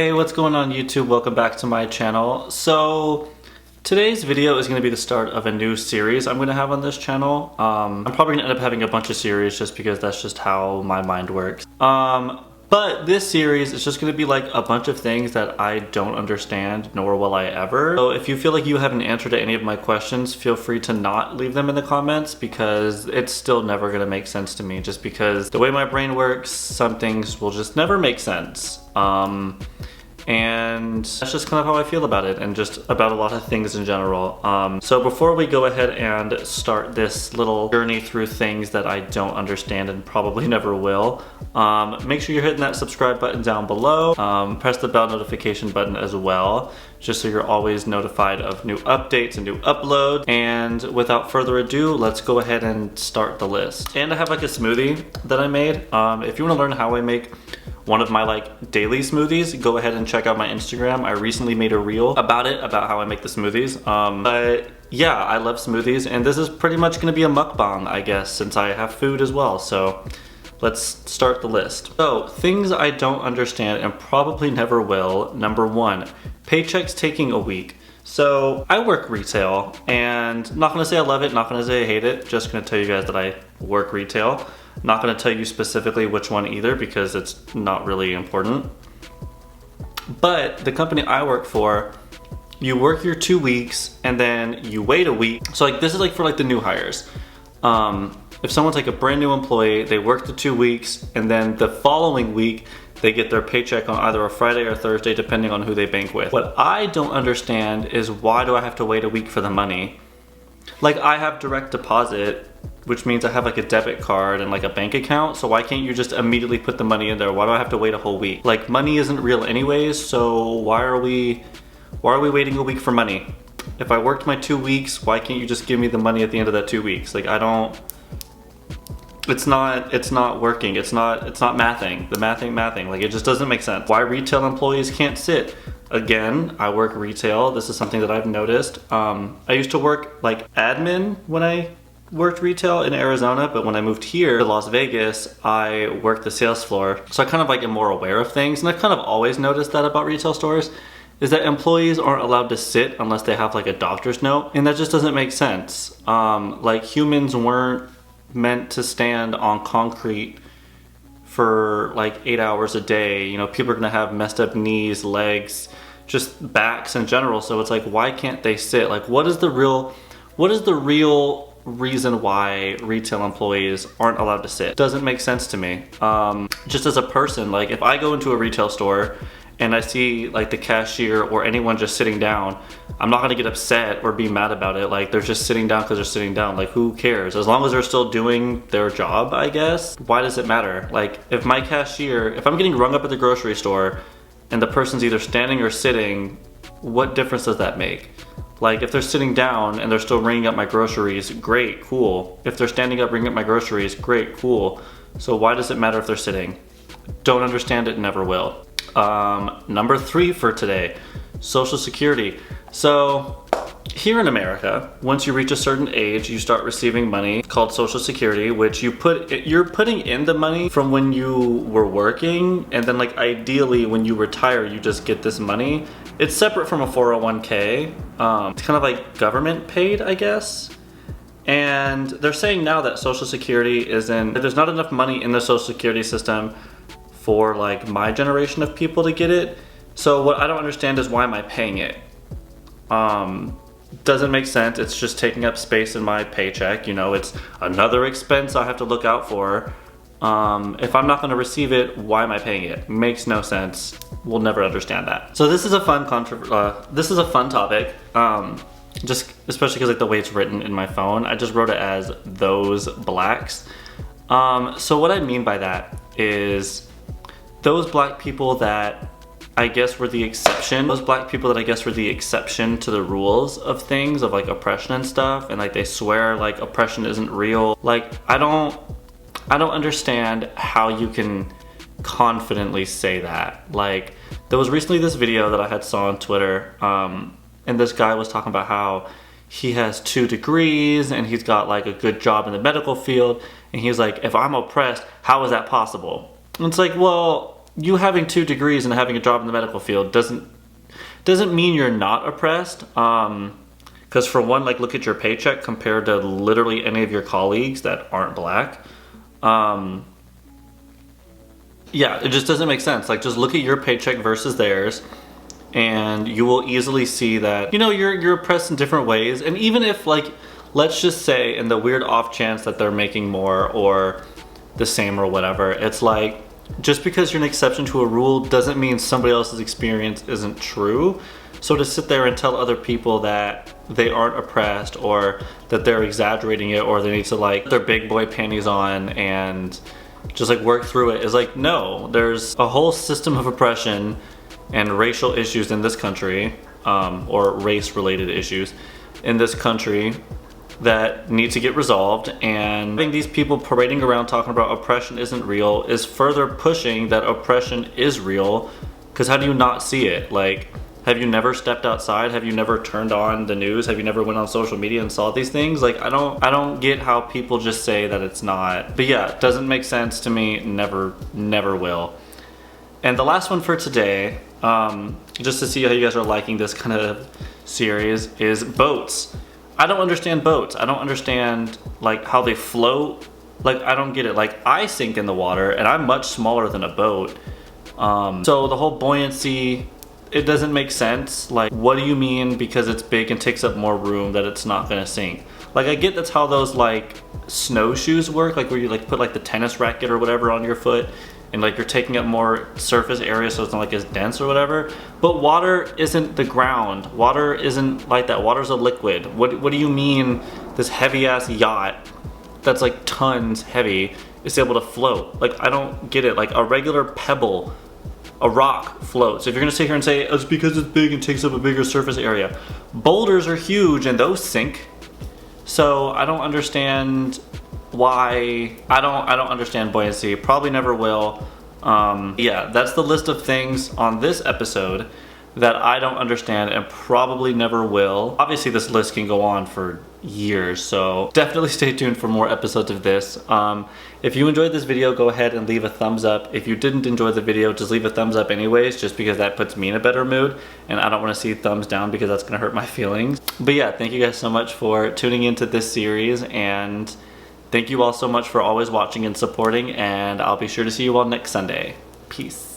Hey, what's going on YouTube? Welcome back to my channel. So today's video is going to be the start of a new series I'm going to have on this channel. I'm probably going to end up having a bunch of series just because that's just how my mind works. But this series is just going to be like a bunch of things that I don't understand, nor will I ever. So if you feel like you have an answer to any of my questions, feel free to not leave them in the comments because it's still never going to make sense to me, just because the way my brain works, some things will just never make sense. And that's just kind of how I feel about it and just about a lot of things in general. So before we go ahead and start this little journey through things that I don't understand and probably never will, make sure you're hitting that subscribe button down below. Press the bell notification button as well, just so you're always notified of new updates and new uploads. And without further ado, let's go ahead and start the list. And I have like a smoothie that I made. If you want to learn how I make one of my like daily smoothies, go ahead and check out my Instagram. I recently made a reel about how I make the smoothies. But yeah, I love smoothies, and this is pretty much gonna be a mukbang, I guess, since I have food as well. So let's start the list. So things I don't understand and probably never will. Number one, paychecks taking a week. So I work retail, and not gonna say I love it, not gonna say I hate it, just gonna tell you guys that I work retail. Not gonna tell you specifically which one either because it's not really important. But the company I work for, you work your 2 weeks and then you wait a week. So like this is like for like the new hires. If someone's like a brand new employee, they work the 2 weeks and then the following week they get their paycheck on either a Friday or Thursday depending on who they bank with. What I don't understand is why do I have to wait a week for the money? Like I have direct deposit, which means I have like a debit card and like a bank account, so why can't you just immediately put the money in there? Why do I have to wait a whole week? Like money isn't real anyways, so why are we waiting a week for money? If I worked my 2 weeks, why can't you just give me the money at the end of that 2 weeks? Like it's not working. It's not mathing. The mathing. Like it just doesn't make sense. Why retail employees can't sit? Again, I work retail. This is something that I've noticed. I used to work like admin when I worked retail in Arizona, but when I moved here to Las Vegas, I worked the sales floor. So I kind of like am more aware of things, and I've kind of always noticed that about retail stores, is that employees aren't allowed to sit unless they have like a doctor's note, and that just doesn't make sense. Like humans weren't meant to stand on concrete for like 8 hours a day. You know, people are gonna have messed up knees, legs, just backs in general. So it's like, why can't they sit? Like, what is the real reason why retail employees aren't allowed to sit? Doesn't make sense to me. Just as a person, like if I go into a retail store and I see like the cashier or anyone just sitting down, I'm not gonna get upset or be mad about it. Like they're just sitting down because they're sitting down. Like who cares? As long as they're still doing their job, I guess. Why does it matter? Like if my cashier, if I'm getting rung up at the grocery store and the person's either standing or sitting, what difference does that make? Like if they're sitting down and they're still ringing up my groceries, great, cool. If they're standing up ringing up my groceries, great, cool. So why does it matter if they're sitting? Don't understand it, never will. Number 3 for today, Social Security. So here in America, once you reach a certain age, you start receiving money called Social Security, which you're putting in the money from when you were working, and then like ideally when you retire, you just get this money. It's separate from a 401k. It's kind of like government paid, I guess. And they're saying now that Social Security there's not enough money in the Social Security system for like my generation of people to get it. So what I don't understand is why am I paying it? Doesn't make sense. It's just taking up space in my paycheck. You know, it's another expense I have to look out for. If I'm not gonna receive it, why am I paying it? Makes no sense. We'll never understand that. So this is a fun topic. Just especially because like the way it's written in my phone, I just wrote it as those blacks. So what I mean by that is those black people that I guess were the exception. Those black people that I guess were the exception to the rules of things, of like oppression and stuff, and like they swear like oppression isn't real. Like I don't understand how you can confidently say that. Like there was recently this video that I had saw on Twitter, and this guy was talking about how he has 2 degrees and he's got like a good job in the medical field, and he's like, if I'm oppressed, how is that possible? And it's like, well, you having 2 degrees and having a job in the medical field doesn't mean you're not oppressed. Because for one, like, look at your paycheck compared to literally any of your colleagues that aren't black. Yeah, it just doesn't make sense. Like, just look at your paycheck versus theirs, and you will easily see that, you know, you're oppressed in different ways. And even if, like, let's just say in the weird off chance that they're making more or the same or whatever, it's like, just because you're an exception to a rule doesn't mean somebody else's experience isn't true. So to sit there and tell other people that they aren't oppressed, or that they're exaggerating it, or they need to, like, put their big boy panties on and just, like, work through it, is like, no, there's a whole system of oppression and racial issues in this country, or race related issues in this country that need to get resolved. And having these people parading around talking about oppression isn't real is further pushing that oppression is real. Because how do you not see it? Like, have you never stepped outside? Have you never turned on the news? Have you never went on social media and saw these things? Like, I don't get how people just say that it's not. But yeah, it doesn't make sense to me. Never will. And the last one for today, just to see how you guys are liking this kind of series, is boats. I don't understand boats. I don't understand, like, how they float. Like, I don't get it. Like, I sink in the water and I'm much smaller than a boat. So the whole buoyancy, it doesn't make sense. Like, what do you mean because it's big and takes up more room that it's not gonna sink? Like, I get that's how those, like, snowshoes work, like where you, like, put, like, the tennis racket or whatever on your foot, and, like, you're taking up more surface area so it's not, like, as dense or whatever. But water isn't the ground. Water isn't like that. Water's a liquid. What do you mean this heavy ass yacht that's, like, tons heavy is able to float? Like, I don't get it. Like, a regular pebble, a rock floats. If you're gonna sit here and say it's because it's big and takes up a bigger surface area, boulders are huge and those sink. So I don't understand why. I don't understand buoyancy. Probably never will. Yeah, that's the list of things on this episode that I don't understand and probably never will. Obviously this list can go on for years, so definitely stay tuned for more episodes of this. If you enjoyed this video, go ahead and leave a thumbs up. If you didn't enjoy the video, just leave a thumbs up anyways, just because that puts me in a better mood, and I don't want to see thumbs down because that's gonna hurt my feelings. But yeah, thank you guys so much for tuning into this series, and thank you all so much for always watching and supporting, and I'll be sure to see you all next Sunday. Peace.